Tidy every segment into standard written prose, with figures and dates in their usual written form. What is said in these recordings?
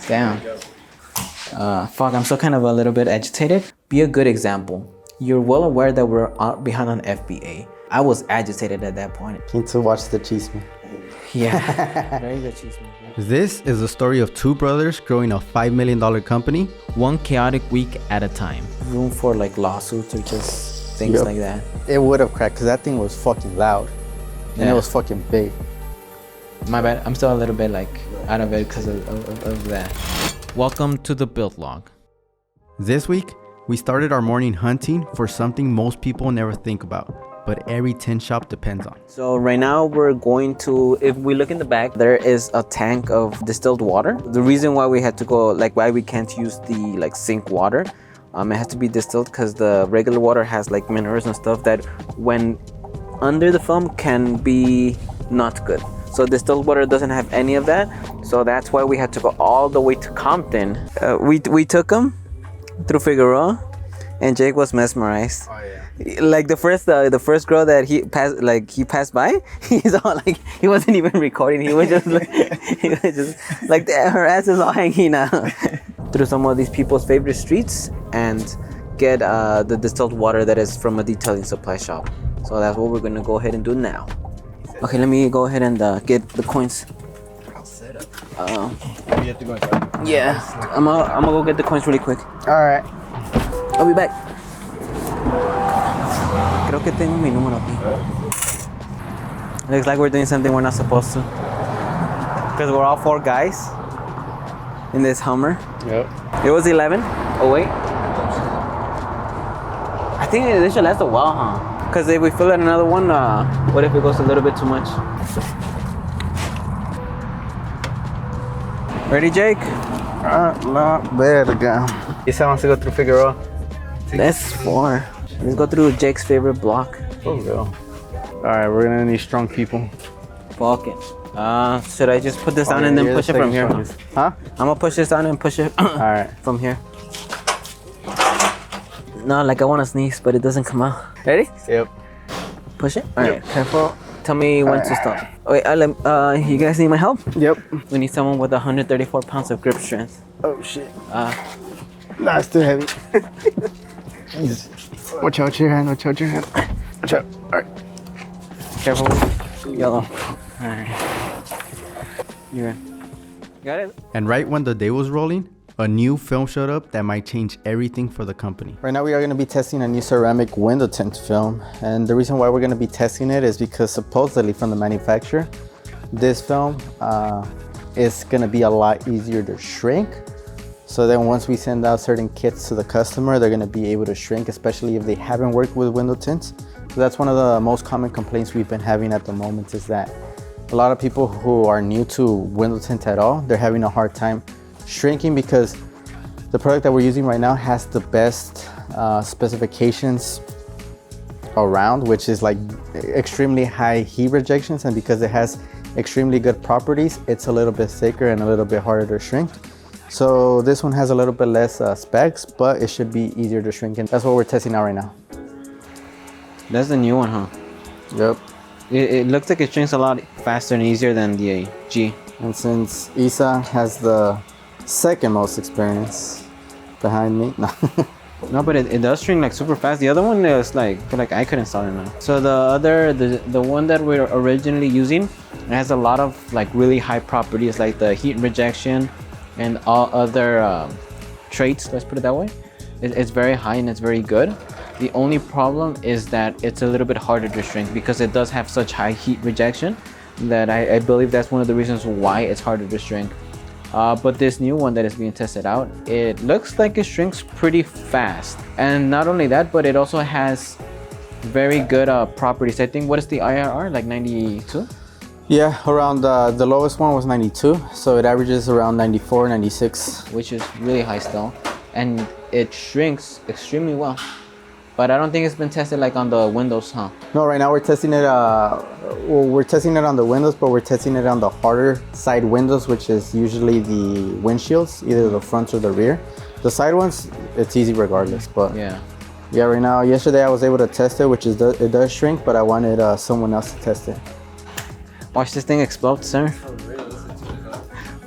Damn. Fuck, I'm still kind of a little bit agitated. Be a good example. You're well aware that we're behind on FBA. I was agitated at that point. Need to watch the cheese man. Yeah. Very good cheese man. This is the story of two brothers growing a $5 million company. One chaotic week at a time. Room for like lawsuits or just things like that. It would have cracked because that thing was fucking loud. And it was fucking big. My bad. I'm still a little bit like out of it because of that. Welcome to the Build Log. This week, we started our morning hunting for something most people never think about, but every tin shop depends on. So right now we're going to, if we look in the back, there is a tank of distilled water. The reason why we had to go, like why we can't use the like sink water, it has to be distilled because the regular water has like minerals and stuff that when under the film can be not good. So distilled water doesn't have any of that. So that's why we had to go all the way to Compton. We took them through Figueroa and Jake was mesmerized. Oh yeah. Like the first girl that he passed by, he's all like, he wasn't even recording. He was just like her ass is all hanging out. Through some of these people's favorite streets and get the distilled water that is from a detailing supply shop. So that's what we're gonna go ahead and do now. Okay, let me go ahead and get the coins. I'll set up. You have to go inside. Yeah, I'm gonna go get the coins really quick. All right. I'll be back. Creo que tengo mi número aquí. Looks like we're doing something we're not supposed to. Because we're all four guys in this Hummer. Yep. It was 11. Oh wait. I think this should last a while, huh? Because if we fill in another one, what if it goes a little bit too much? Ready, Jake? La verga. Isa wants to go through Figueroa. That's 4. Let's go through Jake's favorite block. There you go. All right, we're gonna need strong people. Fuck it. Should I just put this down and then push it from here? Huh? I'm gonna push this down and push it All right. from here. No, like I want to sneeze, but it doesn't come out. Ready? Yep. Push it. All right. Careful. Tell me when to stop. Wait, you guys need my help? Yep. We need someone with 134 pounds of grip strength. Oh shit. Nah, it's too heavy. Watch out your hand. Watch out your hand. Watch out. All right. Careful. Yellow. All right. You're in. Got it? And right when the day was rolling, a new film showed up that might change everything for the company. Right now we are going to be testing a new ceramic window tint film, and the reason why we're going to be testing it is because supposedly from the manufacturer, this film is going to be a lot easier to shrink. So then once we send out certain kits to the customer, they're going to be able to shrink, especially if they haven't worked with window tints. So that's one of the most common complaints we've been having at the moment, is that a lot of people who are new to window tint at all, they're having a hard time shrinking because the product that we're using right now has the best specifications around, which is like extremely high heat rejections, and because it has extremely good properties, it's a little bit thicker and a little bit harder to shrink. So this one has a little bit less specs, but it should be easier to shrink, and that's what we're testing out right now. That's the new one, huh? Yep. It looks like it shrinks a lot faster and easier than the G. And since Isa has the second most experience behind me, No, but it does shrink like super fast. The other one is like I couldn't start it now. So the one that we're originally using, it has a lot of like really high properties, like the heat rejection and all other traits, let's put it that way. It's very high and it's very good. The only problem is that it's a little bit harder to shrink because it does have such high heat rejection that I believe that's one of the reasons why it's harder to shrink. But this new one that is being tested out, it looks like it shrinks pretty fast. And not only that, but it also has very good properties. I think, what is the IRR, like 92? Yeah, around the lowest one was 92, so it averages around 94, 96. Which is really high still. And it shrinks extremely well. But I don't think it's been tested like on the windows, huh? No, right now we're testing it, we're testing it on the windows, but we're testing it on the harder side windows, which is usually the windshields, either the front or the rear. The side ones, it's easy regardless, but yeah, right now, yesterday I was able to test it, which is, it does shrink, but I wanted someone else to test it. Watch this thing explode, sir.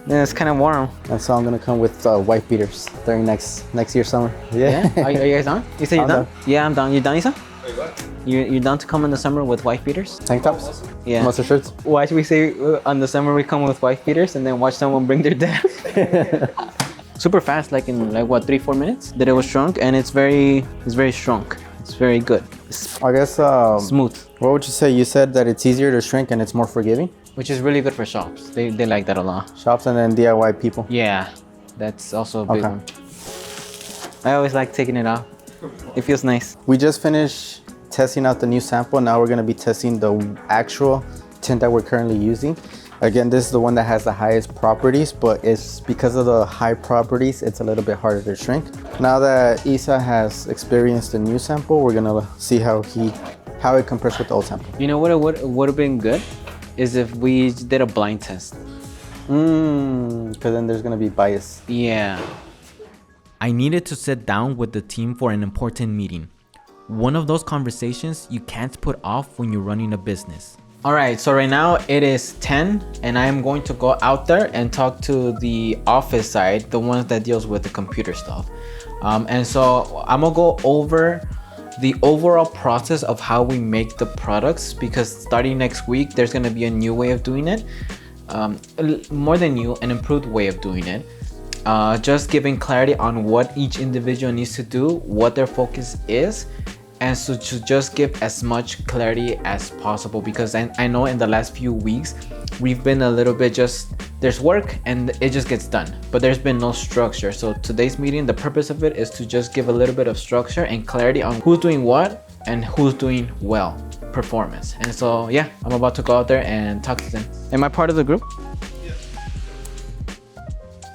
Yeah, it's kind of warm. And so I'm gonna come with white beaters during next year's summer. Yeah. Are you guys done? You say you're I'm done? done. Yeah, I'm done. You done, Isa? You're down to come in the summer with white beaters? Tank tops? Yeah. Mustard shirts? Why should we say on the summer we come with white beaters and then watch someone bring their dad? Super fast, like in like what 3-4 minutes that it was shrunk, and it's very shrunk. It's very good. It's I guess smooth, what would you say? You said that it's easier to shrink and it's more forgiving? which is really good for shops. They like that a lot. Shops and then DIY people. Yeah, that's also a big Okay. one. I always like taking it off. It feels nice. We just finished testing out the new sample. Now we're gonna be testing the actual tint that we're currently using. Again, this is the one that has the highest properties, but it's because of the high properties, it's a little bit harder to shrink. Now that Isa has experienced the new sample, we're gonna see how it compares with the old sample. You know what would have been good is if we did a blind test. Because then there's gonna be bias. Yeah. I needed to sit down with the team for an important meeting. One of those conversations you can't put off when you're running a business. All right, so right now it is 10 and I am going to go out there and talk to the office side, the ones that deals with the computer stuff. And so I'm gonna go over the overall process of how we make the products, because starting next week, there's gonna be a new way of doing it. More than new, an improved way of doing it. Just giving clarity on what each individual needs to do, what their focus is, and so to just give as much clarity as possible, because I know in the last few weeks we've been a little bit just, there's work and it just gets done, but there's been no structure. So today's meeting, the purpose of it is to just give a little bit of structure and clarity on who's doing what and who's doing well, performance. And so yeah, I'm about to go out there and talk to them. Am I part of the group?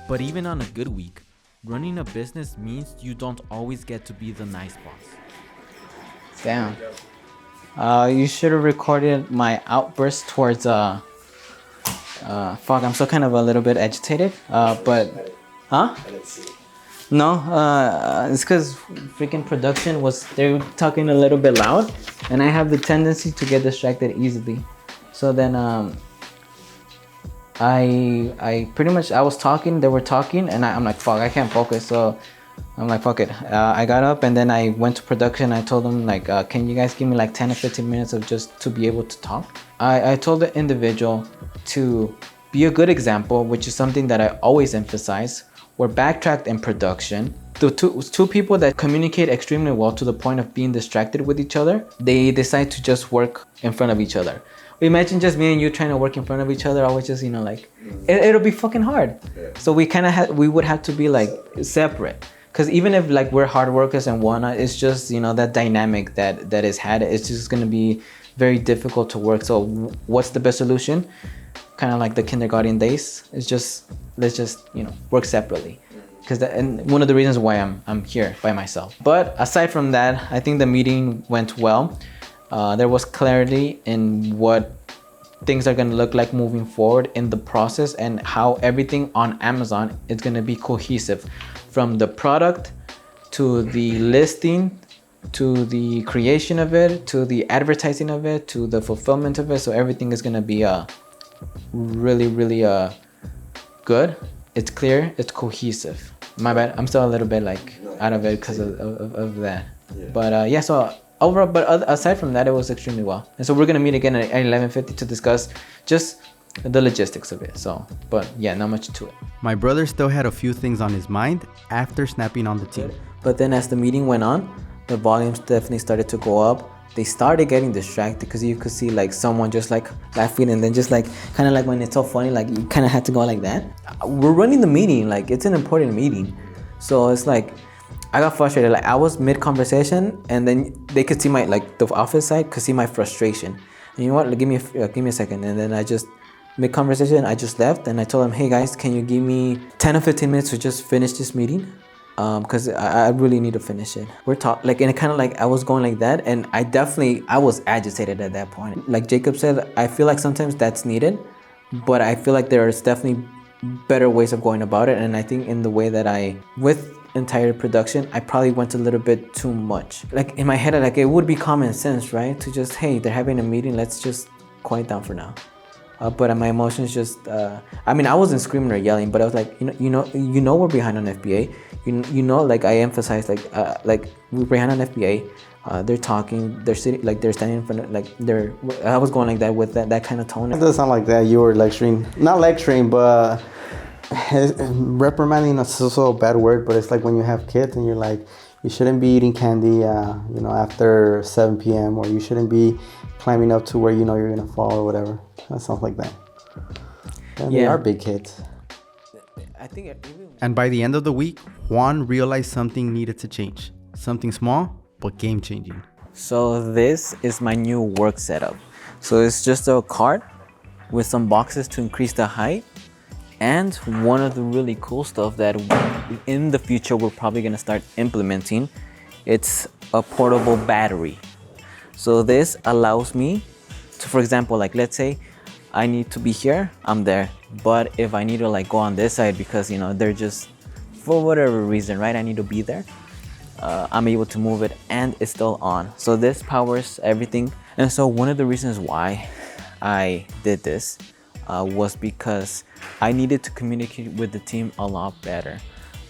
But even on a good week, running a business means you don't always get to be the nice boss. Damn. You should have recorded my outburst towards fuck, I'm still kind of a little bit agitated. But huh? No, it's because freaking production was, they're talking a little bit loud, and I have the tendency to get distracted easily. So then I pretty much, I was talking, they were talking, and I'm like, fuck, I can't focus. So I'm like, fuck it. I got up and then I went to production. I told them like, can you guys give me like 10 or 15 minutes of just to be able to talk? I told the individual to be a good example, which is something that I always emphasize. We're backtracked in production. The two people that communicate extremely well to the point of being distracted with each other, they decide to just work in front of each other. Imagine just me and you trying to work in front of each other. I was just, like, it'll be fucking hard. So we kind of we would have to be like separate. Because even if like we're hard workers and whatnot, it's just, that dynamic that is had, it's just going to be very difficult to work. So what's the best solution? Kind of like the kindergarten days. It's just, let's just, work separately. And one of the reasons why I'm here by myself. But aside from that, I think the meeting went well. There was clarity in what things are going to look like moving forward in the process, and how everything on Amazon is going to be cohesive, from the product to the listing to the creation of it to the advertising of it to the fulfillment of it. So everything is going to be really good. It's clear, it's cohesive. My bad, I'm still a little bit like out of it because of that. But yeah, so overall, but aside from that, it was extremely well. And so we're gonna meet again at 11:50 to discuss just the logistics of it. So, but yeah, not much to it. My brother still had a few things on his mind after snapping on the team. But then as the meeting went on, the volumes definitely started to go up. They started getting distracted because you could see like someone just like laughing, and then just like kind of like when it's so funny, like you kind of had to go like that. We're running the meeting, like it's an important meeting. So it's like, I got frustrated. Like I was mid conversation, and then they could see my, like the office side could see my frustration. And you know what? Like, give me a second. And then I just mid conversation, I just left, and I told them, hey guys, can you give me 10 or 15 minutes to just finish this meeting? Because I really need to finish it. We're talking like, and it kind of like I was going like that, and I was agitated at that point. Like Jacob said, I feel like sometimes that's needed, but I feel like there's definitely better ways of going about it. And I think in the way that with entire production, I probably went a little bit too much. Like in my head, like it would be common sense, right? To just, hey, they're having a meeting, let's just quiet down for now. But my emotions just, I mean, I wasn't screaming or yelling, but I was like, we're behind on FBA. Like I emphasized, like we're behind on FBA. They're talking, they're sitting, like they're standing in front of, like I was going like that with that kind of tone. It doesn't sound like that. You were lecturing, not lecturing, but reprimanding is so a bad word, but it's like when you have kids and you're like, you shouldn't be eating candy, after 7 p.m. or you shouldn't be climbing up to where you know you're gonna fall or whatever. That sounds like that. And They are big kids. I think. And by the end of the week, Juan realized something needed to change. Something small, but game-changing. So this is my new work setup. So it's just a cart with some boxes to increase the height. And one of the really cool stuff that in the future we're probably gonna start implementing, it's a portable battery. So this allows me to, for example, like let's say I need to be here, I'm there. But if I need to like go on this side because they're just, for whatever reason, right, I need to be there, I'm able to move it and it's still on. So this powers everything. And so one of the reasons why I did this was because I needed to communicate with the team a lot better.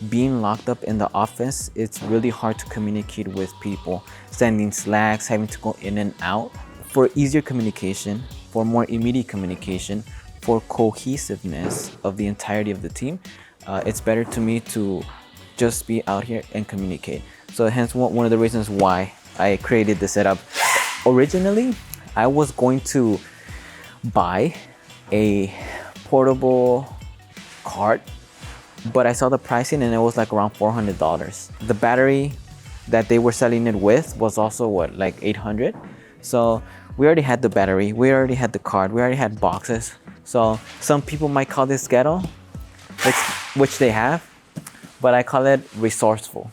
Being locked up in the office, it's really hard to communicate with people, sending slacks, having to go in and out. For easier communication, for more immediate communication, for cohesiveness of the entirety of the team, it's better to me to just be out here and communicate. So hence one of the reasons why I created the setup. Originally, I was going to buy a portable cart, but I saw the pricing and it was like around $400. The battery that they were selling it with was also like $800. So we already had the battery, we already had the cart, we already had boxes. So some people might call this ghetto, which they have, but I call it resourceful.